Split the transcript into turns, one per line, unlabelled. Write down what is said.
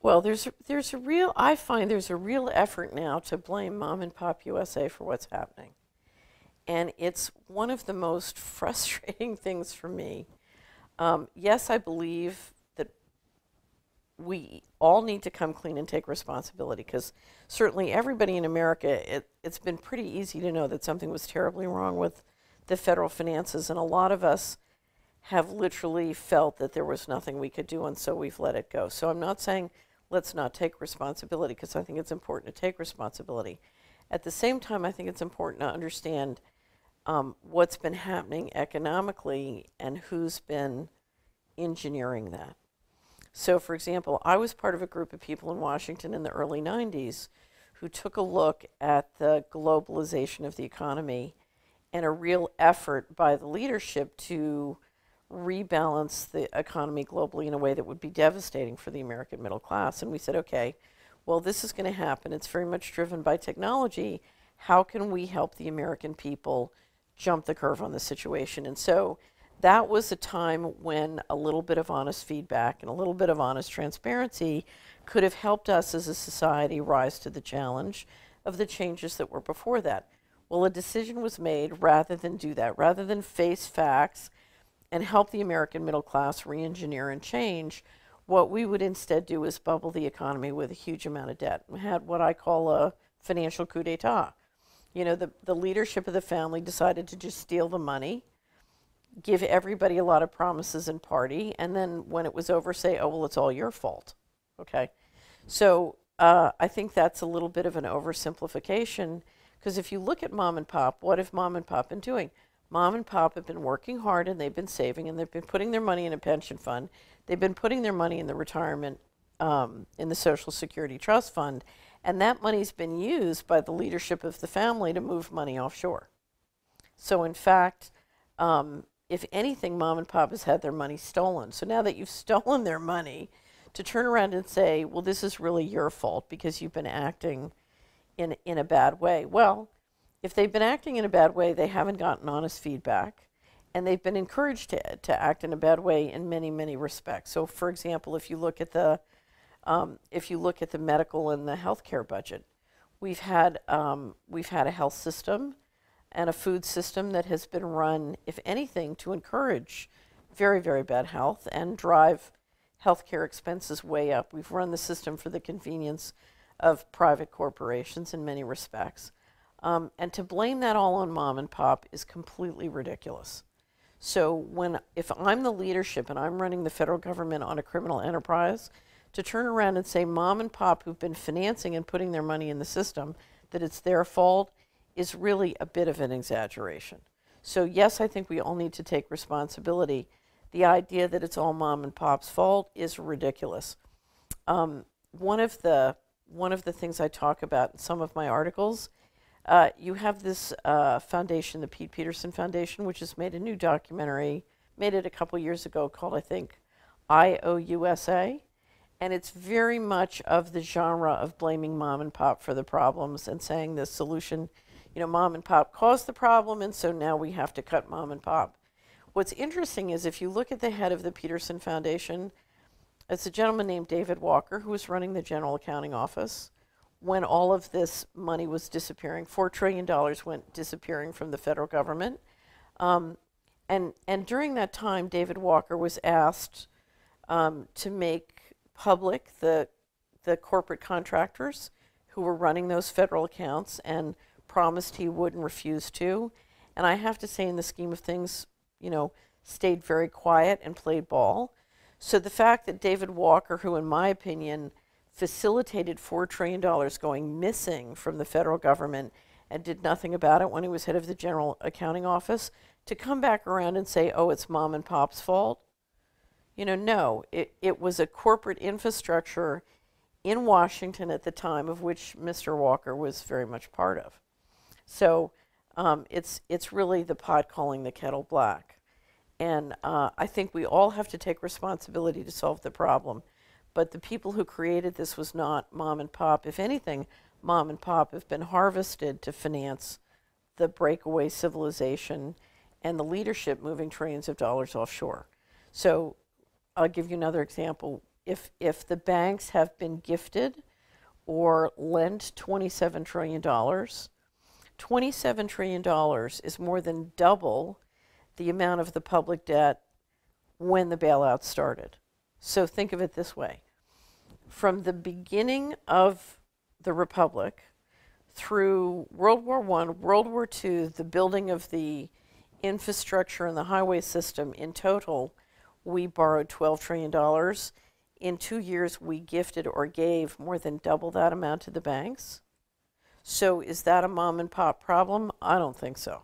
Well, there's a real, I find there's a real effort now to blame Mom and Pop USA for what's happening. And it's one of the most frustrating things for me. Yes, I believe that we all need to come clean and take responsibility, because certainly everybody in America, it's been pretty easy to know that something was terribly wrong with the federal finances, and a lot of us have literally felt that there was nothing we could do, and so we've let it go. So I'm not saying let's not take responsibility, because I think it's important to take responsibility. At the same time, I think it's important to understand what's been happening economically and who's been engineering that. So, for example, I was part of a group of people in Washington in the early 90s who took a look at the globalization of the economy and a real effort by the leadership to rebalance the economy globally in a way that would be devastating for the American middle class. And we said, okay, well, this is going to happen. It's very much driven by technology. How can we help the American people jump the curve on the situation? And so that was a time when a little bit of honest feedback and a little bit of honest transparency could have helped us as a society rise to the challenge of the changes that were before that. Well, a decision was made rather than do that, rather than face facts and help the American middle class re-engineer and change. What we would instead do is bubble the economy with a huge amount of debt. We had what I call a financial coup d'etat. You know, the leadership of the family decided to just steal the money, give everybody a lot of promises and party, and then when it was over, say, oh, well, it's all your fault. Okay? So I think that's a little bit of an oversimplification, because if you look at Mom and Pop, what have Mom and Pop been doing? Mom and Pop have been working hard, and they've been saving, and they've been putting their money in a pension fund. They've been putting their money in the retirement, in the Social Security Trust Fund, and that money's been used by the leadership of the family to move money offshore. So in fact, if anything, Mom and Pop has had their money stolen. So now that you've stolen their money, to turn around and say, well, this is really your fault because you've been acting in a bad way. Well, if they've been acting in a bad way, they haven't gotten honest feedback, and they've been encouraged to act in a bad way in many, many respects. So, for example, if you look at the medical and the healthcare budget, we've had a health system and a food system that has been run, if anything, to encourage very, very bad health and drive healthcare expenses way up. We've run the system for the convenience of private corporations in many respects. And to blame that all on Mom and Pop is completely ridiculous. So if I'm the leadership and I'm running the federal government on a criminal enterprise, to turn around and say Mom and Pop, who've been financing and putting their money in the system, that it's their fault, is really a bit of an exaggeration. So yes, I think we all need to take responsibility. The idea that it's all Mom and Pop's fault is ridiculous. One of the things I talk about in some of my articles, you have this foundation, the Pete Peterson Foundation, which has made a new documentary, made it a couple years ago, called, I think, IOUSA. And it's very much of the genre of blaming Mom and Pop for the problems and saying the solution, you know, Mom and Pop caused the problem, and so now we have to cut Mom and Pop. What's interesting is if you look at the head of the Peterson Foundation, it's a gentleman named David Walker, who was running the General Accounting Office when all of this money was disappearing. $4 trillion went disappearing from the federal government. And during that time, David Walker was asked to make public the corporate contractors who were running those federal accounts, and promised he would and refused to. And I have to say, in the scheme of things, you know, stayed very quiet and played ball. So the fact that David Walker, who in my opinion facilitated $4 trillion going missing from the federal government and did nothing about it when he was head of the General Accounting Office, to come back around and say, oh, it's Mom and Pop's fault. You know, no, it was a corporate infrastructure in Washington at the time, of which Mr. Walker was very much part of. So it's really the pot calling the kettle black. And I think we all have to take responsibility to solve the problem. But the people who created this was not Mom and Pop. If anything, Mom and Pop have been harvested to finance the breakaway civilization and the leadership moving trillions of dollars offshore. So I'll give you another example. if the banks have been gifted or lent $27 trillion, $27 trillion is more than double the amount of the public debt when the bailout started. So think of it this way. From the beginning of the Republic through World War I, World War II, the building of the infrastructure and the highway system, in total, we borrowed $12 trillion. In 2 years, we gifted or gave more than double that amount to the banks. So is that a mom and pop problem? I don't think so.